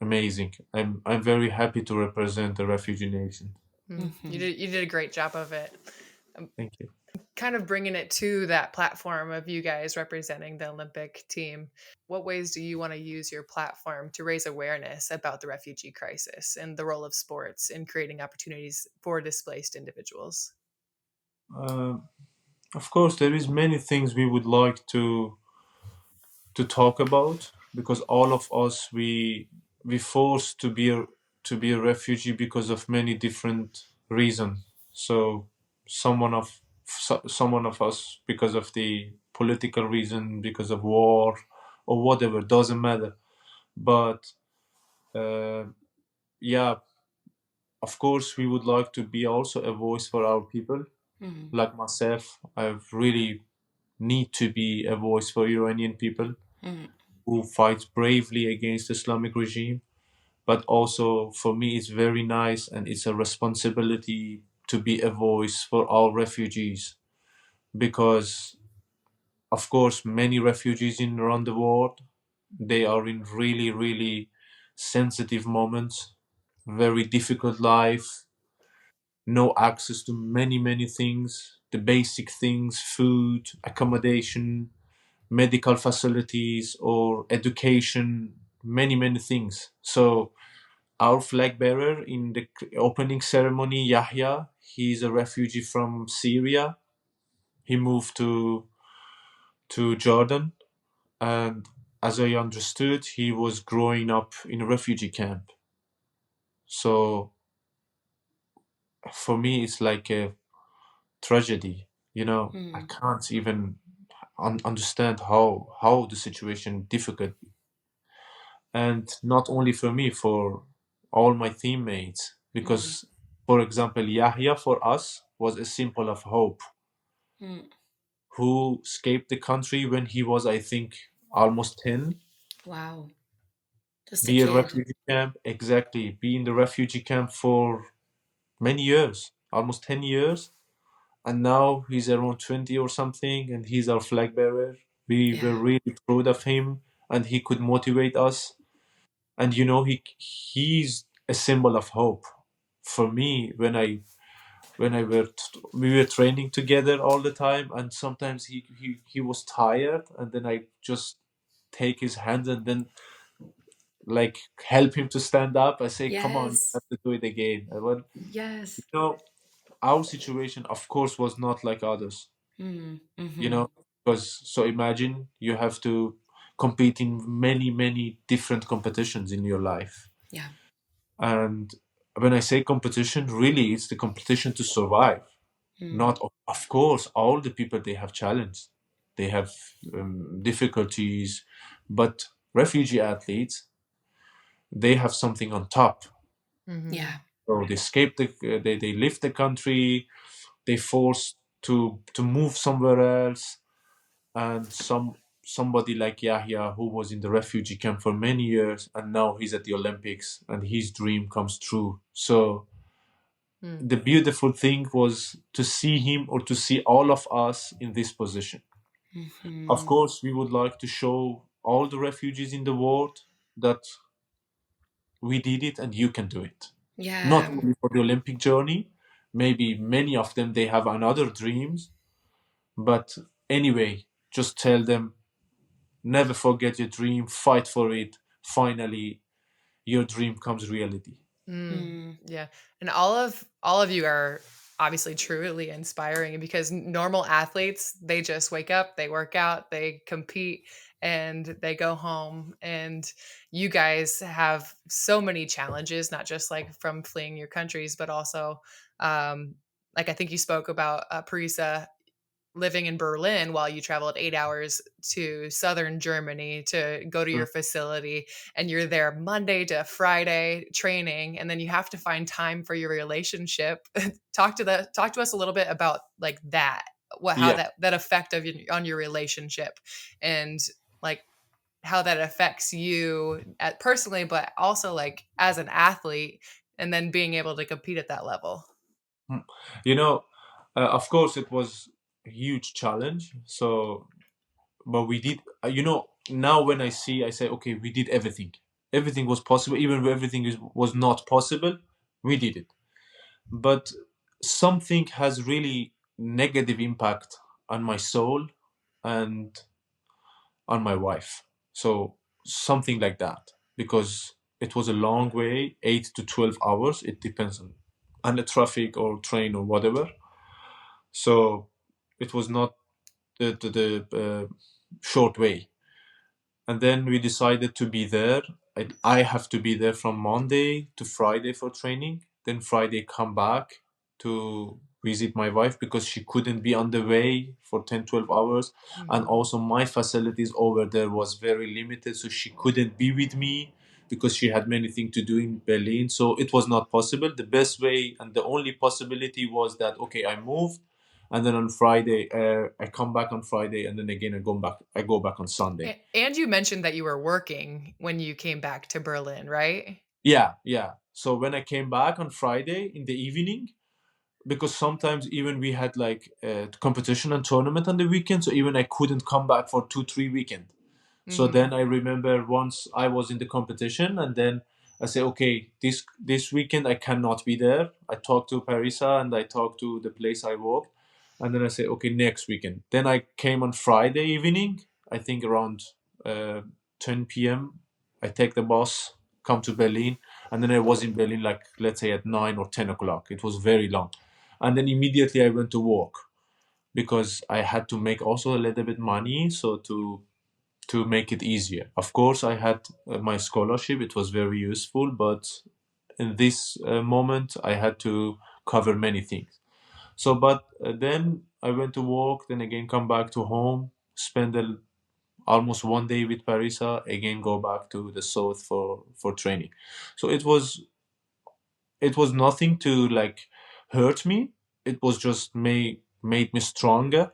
amazing. I'm very happy to represent the refugee nation. You Mhm. did a great job of it. Thank you. Kind of bringing it to that platform of you guys representing the Olympic team. What ways do you want to use your platform to raise awareness about the refugee crisis and the role of sports in creating opportunities for displaced individuals? Uh, of course, there is many things we would like to talk about, because all of us, we forced to be a refugee because of many different reasons. So someone of us because of the political reason, because of war, or whatever, doesn't matter. But uh, yeah, of course, we would like to be also a voice for our people. Mhm. Like myself, I really need to be a voice for Iranian people Mhm. who fight bravely against Islamic regime. But also for me, it's very nice, and it's a responsibility to be a voice for all refugees, because of course many refugees in around the world, they are in really really sensitive moments, very difficult life, no access to many many things, the basic things, food, accommodation, medical facilities, or education, many many things. So our flag bearer in the opening ceremony, Yahya, he's a refugee from Syria. He moved to Jordan, and as I understood, he was growing up in a refugee camp. So for me, it's like a tragedy. I Mhm. can't even understand how the situation difficult, and not only for me, for all my teammates, Mhm. because for example, Yahya for us was a symbol of hope, Mhm. who escaped the country when he was, I think, almost 10. Wow. Just a Be a kid. refugee camp, exactly, be in the refugee camp for many years, almost 10 years, and now he's around 20 or something, and he's our flag bearer. We were Yeah. really proud of him, and he could motivate us. And he's a symbol of hope for me. We were training together all the time, and sometimes he was tired, and then I just take his hand and then like help him to stand up. I say, come on, you Yes. have to do it again. You Yes. know our situation, of course, was not like others, Mhm. you Mhm. know because so imagine you have to compete in many many different competitions in your life. Yeah. And when I say competition, really, it's the competition to survive. Mhm. Not, of course, all the people, they have challenges, they have difficulties, but refugee athletes, they have something on top. Mm-hmm. Yeah. So they escape they leave the country, they forced to move somewhere else, and somebody like Yahya, who was in the refugee camp for many years, and now he's at the Olympics, and his dream comes true. So Mm. the beautiful thing was to see him, or to see all of us in this position. Of Mhm. course, we would like to show all the refugees in the world that we did it and you can do it. Not Yeah. only for the Olympic journey, maybe many of them, they have another dreams, but anyway, just tell them, never forget your dream, fight for it. Finally, your dream comes reality. Mm. Mm. Yeah. And all of you are obviously truly inspiring, because normal athletes, they just wake up, they work out, they compete, and they go home. And you guys have so many challenges, not just like from fleeing your countries, but also um, like I think you spoke about Parisa living in Berlin while you traveled 8 hours to southern Germany to go to your facility, and you're there Monday to Friday training, and then you have to find time for your relationship. Talk to us a little bit about like that, what how Yeah. that effect of on your relationship, and like how that affects you personally, but also like as an athlete, and then being able to compete at that level. Mm. You know, of course, it was a huge challenge. So, but we did. Now when I see, I say, okay, we did everything. Everything was possible. Even when was not possible, we did it. But something has really negative impact on my soul and on my wife. So something like that, because it was a long way, 8 to 12 hours. It depends on the traffic or train or whatever. So it was not the short way. And then we decided to be there. I have to be there from Monday to Friday for training. Then Friday come back to visit my wife because she couldn't be on the way for 10, 12 hours. And Mhm. also my facilities over there was very limited, so she couldn't be with me because she had many things to do in Berlin. So it was not possible. The best way and the only possibility was that, okay, I moved, and then on Friday, I come back on Friday, and then again I go back on Sunday. And you mentioned that you were working when you came back to Berlin, right? Yeah, yeah. So when I came back on Friday in the evening, because sometimes even we had like a competition and tournament on the weekend, so even I couldn't come back for 2, 3 weekend. So Mhm. then I remember once I was in the competition, and then I say, okay, this weekend I cannot be there. I talked to Parisa and I talked to the place I worked, and then I say, okay, next weekend. Then I came on Friday evening, I think around uh, 10 p.m. I take the bus, come to Berlin, and then I was in Berlin like let's say at 9 or 10 o'clock. It was very long, and then immediately I went to work because I had to make also a little bit money, so to make it easier. Of course, I had my scholarship; it was very useful, but in this moment, I had to cover many things. So, but then I went to work, then again come back to home, spend almost one day with Parisa, again go back to the south for training. So it was nothing to like hurt me. It was just made me stronger,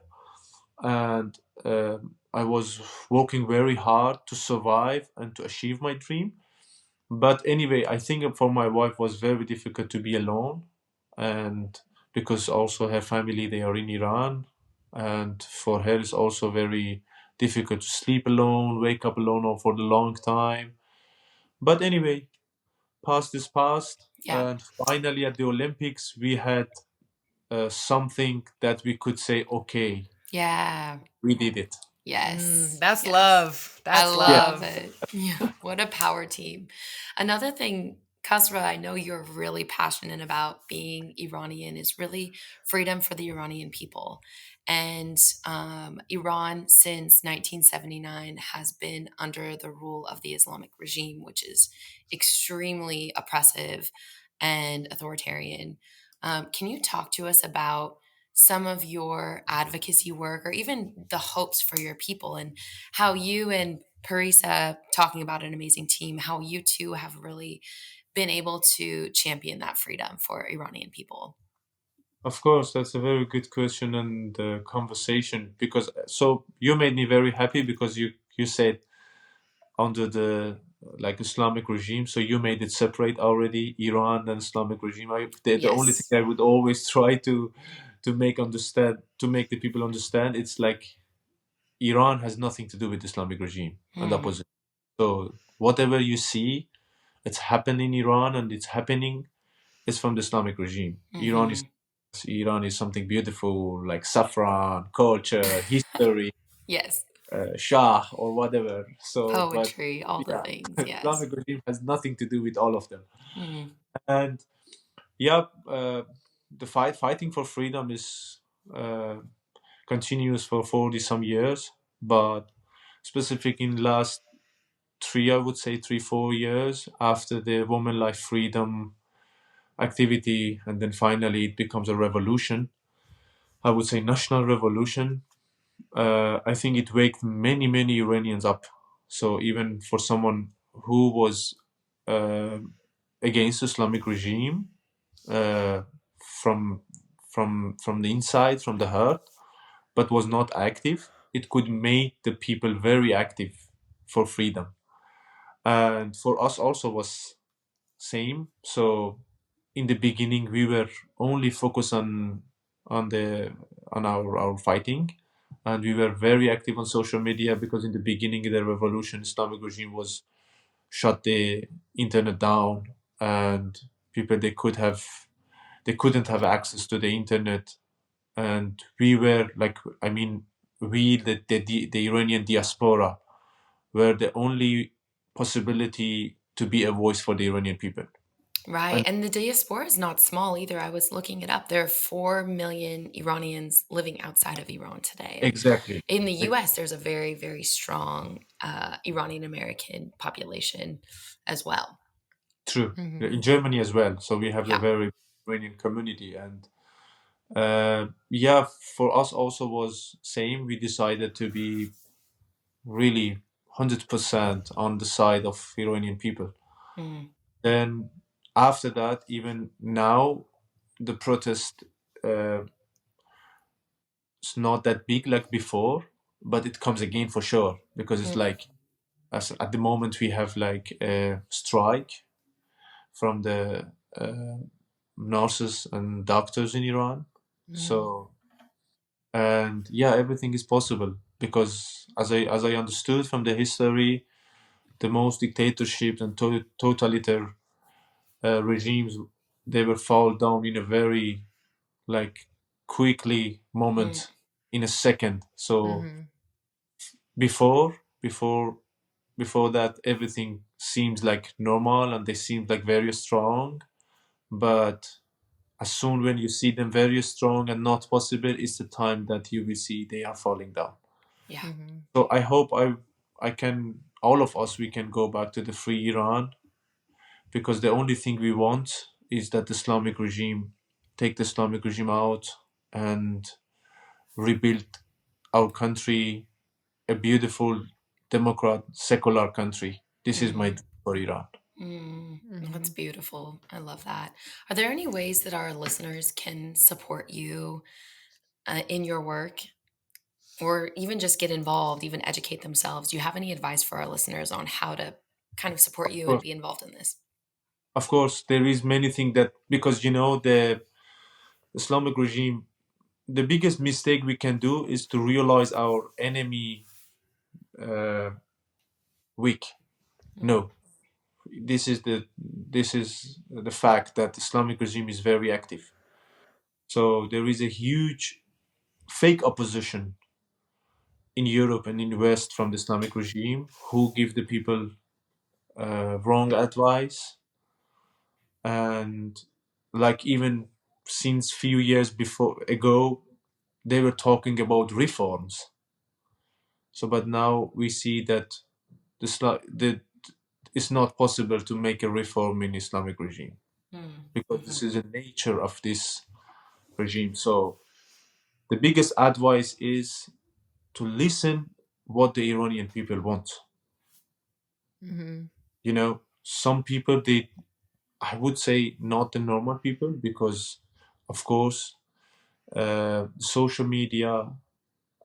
and I was working very hard to survive and to achieve my dream. But anyway, I think for my wife was very difficult to be alone, and because also her family they are in Iran, and for her it's also very difficult to sleep alone, wake up alone or for the long time. But anyway, past is past, Yeah. and finally at the Olympics we had something that we could say, okay, Yeah. we did it. Yes. That's Yes. love. I That's Yeah, love love. it. Yeah. What a power team. Another thing, Kasra, I know you're really passionate about being Iranian, is really freedom for the Iranian people. And Iran, since 1979, has been under the rule of the Islamic regime, which is extremely oppressive and authoritarian. Can you talk to us about some of your advocacy work or even the hopes for your people, and how you and Parisa, talking about an amazing team, how you two have really been able to champion that freedom for Iranian people? of course, that's a very good question and conversation, because so you made me very happy because you said under the like Islamic regime, so you made it separate already, Iran and Islamic regime. The only thing Yes. I would always try to make the people understand, it's like Iran has nothing to do with Islamic regime and Hmm. opposite. So whatever you see, it's happening in Iran and it's happening, it's from the Islamic regime. Hmm. Iran is something beautiful like saffron, culture, history, Yes. Shah or whatever. So, but Poetry, all the yeah, things. Yes. Islamic regime has nothing to do with all of them. Hmm. And yeah, the fighting for freedom is uh, continuous for 40 some years, but specific in last three, I would say 3 4 years after the woman life freedom activity, and then finally it becomes a revolution. I would say national revolution. I think it waked many Iranians up. So even for someone who was uh, against Islamic regime uh, from from the inside, from the heart, but was not active, it could make the people very active for freedom. And for us also was same. So in the beginning we were only focused on the on our fighting, and we were very active on social media because in the beginning of the revolution Islamic regime was shut the internet down, and people they couldn't have access to the internet. And we were like, I mean, we the Iranian diaspora were the only possibility to be a voice for the Iranian people. Right. And And the diaspora is not small either. I was looking it up. There are 4 million Iranians living outside of Iran today. And exactly. in the US, there's a very, very strong Iranian American population as well. True. Mm-hmm. In Germany as well. So we have a Yeah. very Iranian community, and yeah, for us also was same. We decided to be really 100% on the side of Iranian people. Mm. Then after that, even now, the protest uh, is not that big like before, but it comes again for sure because it's Mm. like as at the moment we have like a strike from the nurses and doctors in Iran. Mm-hmm. So and yeah, everything is possible because as I understood from the history, the most dictatorships and totalitarian regimes, they will fall down in a very like quickly Mm. moment, in a second. So Mm-hmm. before before before that everything seems like normal and they seem like very strong, but as soon when you see them very strong and not possible, it's the time that you will see they are falling down. Yeah. Mm-hmm. So I hope I can, all of us, we can go back to the free Iran, because the only thing we want is that the Islamic regime take the Islamic regime out and rebuild our country, a beautiful democrat secular country. This is my Mm. dream for Iran. Mm. That's Mm-hmm. beautiful. I love that. Are there any ways that our listeners can support you in your work, or even just get involved, even educate themselves? Do you have any advice for our listeners on how to kind of support Of you and course, be involved in this? of course, there is many things that, because the Islamic regime, the biggest mistake we can do is to realize our enemy uh, weak. Mm. No, this is the fact that Islamic regime is very active. So there is a huge fake opposition in Europe and in the West from the Islamic regime who give the people wrong advice, and like even since few years before ago they were talking about reforms. So but now we see that the it's not possible to make a reform in Islamic regime Mm. because Mhm. this is the nature of this regime. So the biggest advice is to listen what the Iranian people want. Mm-hmm. Some people, they, I would say not the normal people, because of course social media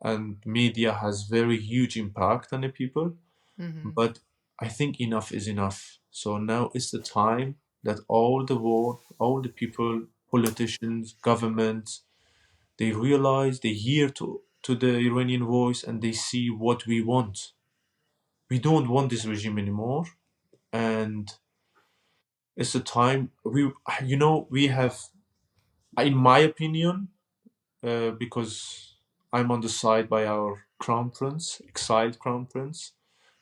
and media has very huge impact on the people, Mm-hmm. but I think enough is enough. So now is the time that all the world, all the people, politicians, governments, they realize, they hear to the Iranian voice, and they see what we want. We don't want this regime anymore, and it's a time we have, in my opinion, because I'm on the side by our crown prince, exiled crown prince,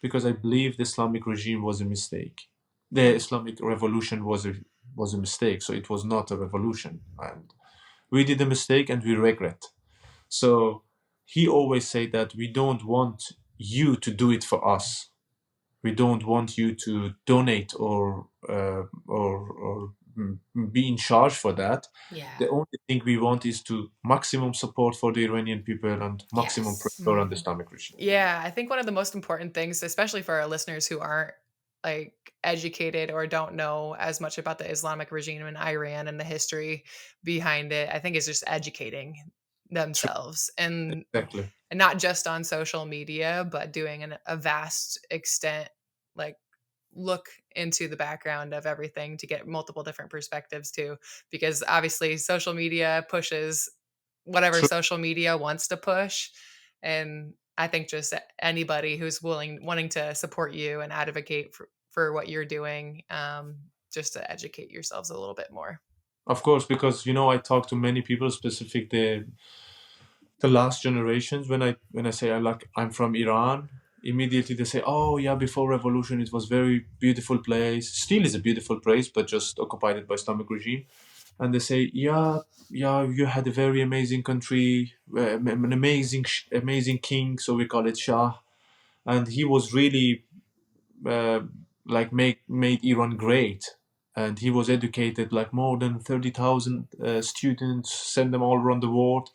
because I believe the Islamic regime was a mistake. The Islamic revolution was a mistake, so it was not a revolution. And We did a mistake and we regret. So he always say that we don't want you to do it for us. We don't want you to donate or be in charge for that. Yeah. The only thing we want is to maximum support for the Iranian people and maximum Yes. pressure on the Islamic regime. Yeah, I think one of the most important things, especially for our listeners who aren't like educated or don't know as much about the Islamic regime in Iran and the history behind it, I think is just educating True. themselves Exactly. and not just on social media, but doing a vast extent, like look into the background of everything to get multiple different perspectives too, because obviously social media pushes whatever True. social media wants to push. And I think just anybody who's wanting to support you and advocate for what you're doing, just to educate yourselves a little bit more. Of course, because I talk to many people, specific the last generations. When I say I'm from Iran, immediately they say, "Oh yeah, before revolution it was very beautiful place. Still is a beautiful place, but just occupied by Islamic regime." And they say, "Yeah, yeah, you had a very amazing country, an amazing king. So we call it Shah, and he was really uh, like made Iran great." And he was educated like more than 30,000 students, sent them all around the world.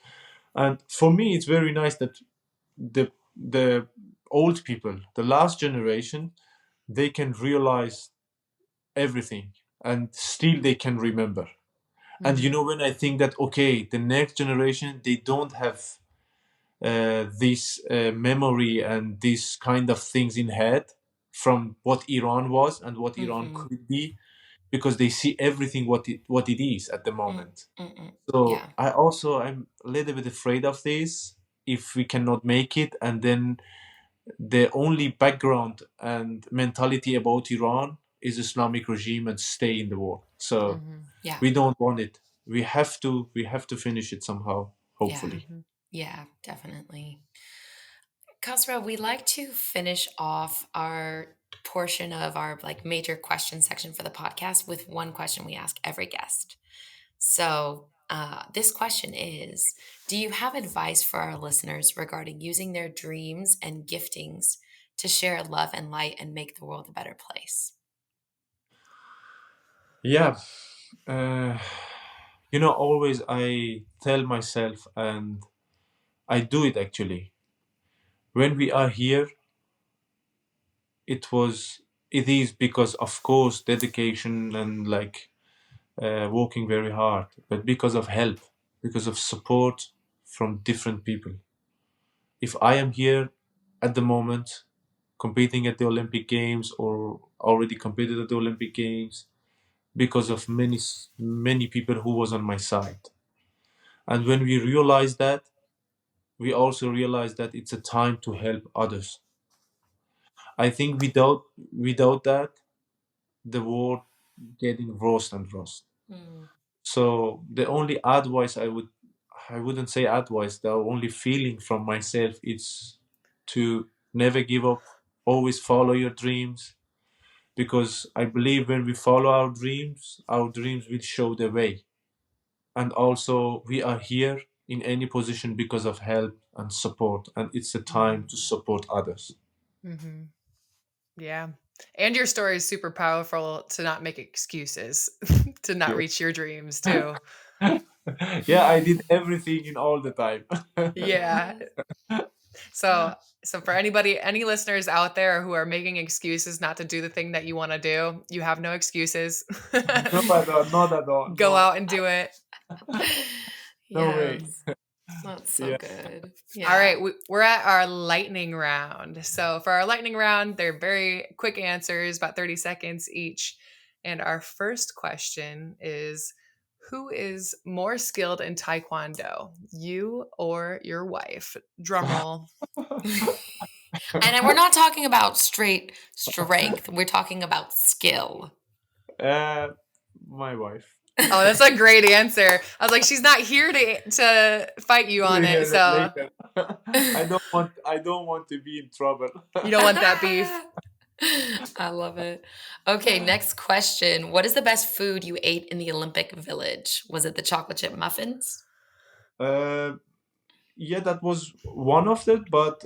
And for me, it's very nice that the old people, the last generation, they can realize everything and still they can remember. And when I think that, okay, the next generation, they don't have this memory and this kind of things in head from what Iran was and what Iran Mm-hmm. could be, because they see everything what it is at the moment. Mm-mm. So Yeah. I'm a little bit afraid of this, if we cannot make it, and then the only background and mentality about Iran is Islamic regime and stay in the war. So Yeah. we don't want it. We have to finish it somehow, Yeah. hopefully. Yeah, definitely. Kasra, we like to finish off our portion of our like major question section for the podcast with one question we ask every guest. So, this question is, do you have advice for our listeners regarding using their dreams and giftings to share love and light and make the world a better place? Yeah. Uh, always I tell myself, and I do it actually. When we are here, it is because, of course, dedication and like working very hard, but because of help, because of support from different people. If I am here at the moment competing at the Olympic Games or already competed at the Olympic Games, because of many people who was on my side. And when we realize that, we also realize that it's a time to help others. I think without that, the world getting worse and worse. Mm. So the only advice I wouldn't say advice, the only feeling from myself is to never give up, always follow your dreams, because I believe when we follow our dreams will show the way. And also we are here in any position because of help and support, and it's a time to support others. Mm-hmm. Yeah. And your story is super powerful to not make excuses, to not Yeah. reach your dreams too. Yeah, I did everything in all the time. Yeah. So for any listeners out there who are making excuses not to do the thing that you want to do, you have no excuses. No, I don't, not at all. Go No, out and do it. no Yeah, way. that's so Yeah. good. All Yeah. right, we're at our lightning round. So for our lightning round, they're very quick answers, about 30 seconds each. And our first question is, who is more skilled in Taekwondo, you or your wife? Drum roll. And then we're not talking about straight strength. We're talking about skill. Uh, my wife. Oh, that's a great answer. I was like, she's not here to fight you on We'll it, hear it so later. I don't want to be in trouble. you don't want that beef. I love it. Okay, next question. What is the best food you ate in the Olympic Village? Was it the chocolate chip muffins? Uh, yeah, that was one of it, but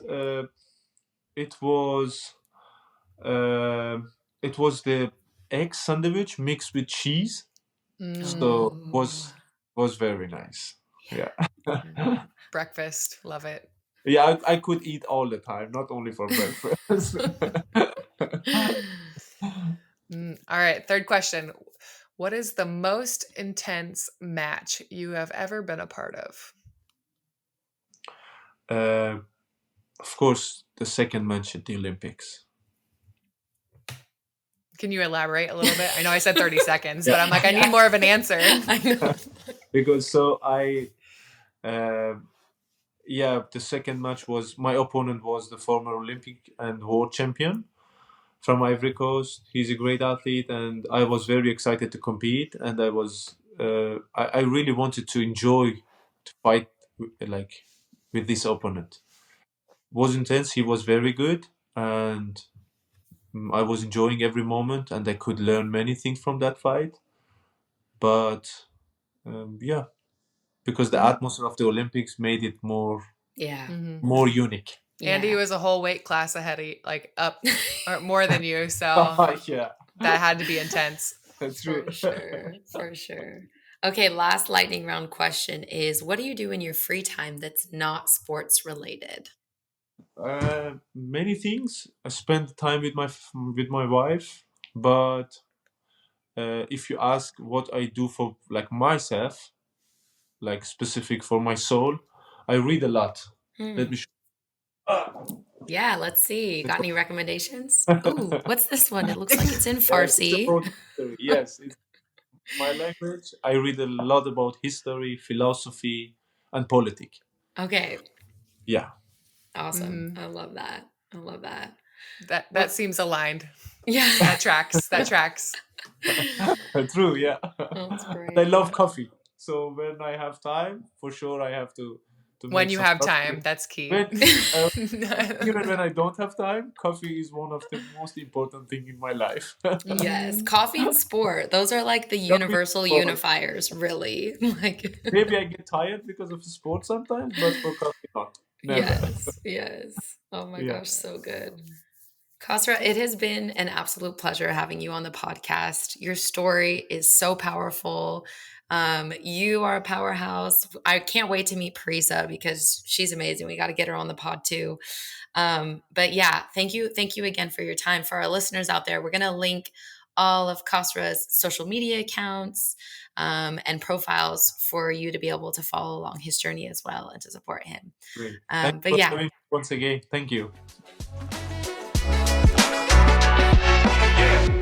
it was uh, it was the egg sandwich mixed with cheese, so Oh, was very nice. yeah. Yeah. Breakfast. Love it. Yeah, I could eat all the time, not only for breakfast. All right. Third question. What is the most intense match you have ever been a part of? uh, of course, the second match at the Olympics. Can you elaborate a little bit? I know I said 30 seconds, Yeah. but I'm like, I need more of an answer. I know. Because yeah, the second match was, my opponent was the former Olympic and world champion from Ivory Coast. He's a great athlete, and I was very excited to compete. And I really wanted to enjoy to fight with this opponent. It was intense. He was very good, and I was enjoying every moment, and I could learn many things from that fight. But yeah, because the atmosphere of the Olympics made it more Yeah. more unique. Andy Yeah. was a whole weight class ahead of like up or more than you, so Yeah, that had to be intense. that's true. For sure. For sure. Okay, last lightning round question is what do you do in your free time that's not sports related? Many things. I spend time with my wife, but if you ask what I do for like myself, like specific for my soul, I read a lot. Let me show. Yeah, let's see. Got any recommendations? Oh, what's this one? It looks like it's in Farsi. It's about history. Yes, it's my language. I read a lot about history, philosophy, and politics. Okay, Yeah. awesome. I love that. I love that. That What- seems aligned. Yeah. That tracks. That tracks. True, yeah. That's great. I love coffee. So when I have time, for sure I have to When make you some have coffee. time, that's key. Even when I don't have time, coffee is one of the most important thing in my life. Yes, coffee and sport. Those are like the universal sport. unifiers, really. Like Maybe I get tired because of the sport sometimes, but for coffee not. Never. yes, yes. Oh my Yeah. gosh, so good. Kasra, it has been an absolute pleasure having you on the podcast. Your story is so powerful. You are a powerhouse. I can't wait to meet Parisa because she's amazing. We got to get her on the pod too. But yeah, thank you again for your time. For our listeners out there, we're going to link all of Kasra's social media accounts and profiles for you to be able to follow along his journey as well and to support him. Great. But Thanks for yeah. having me once again. Thank you. Yeah.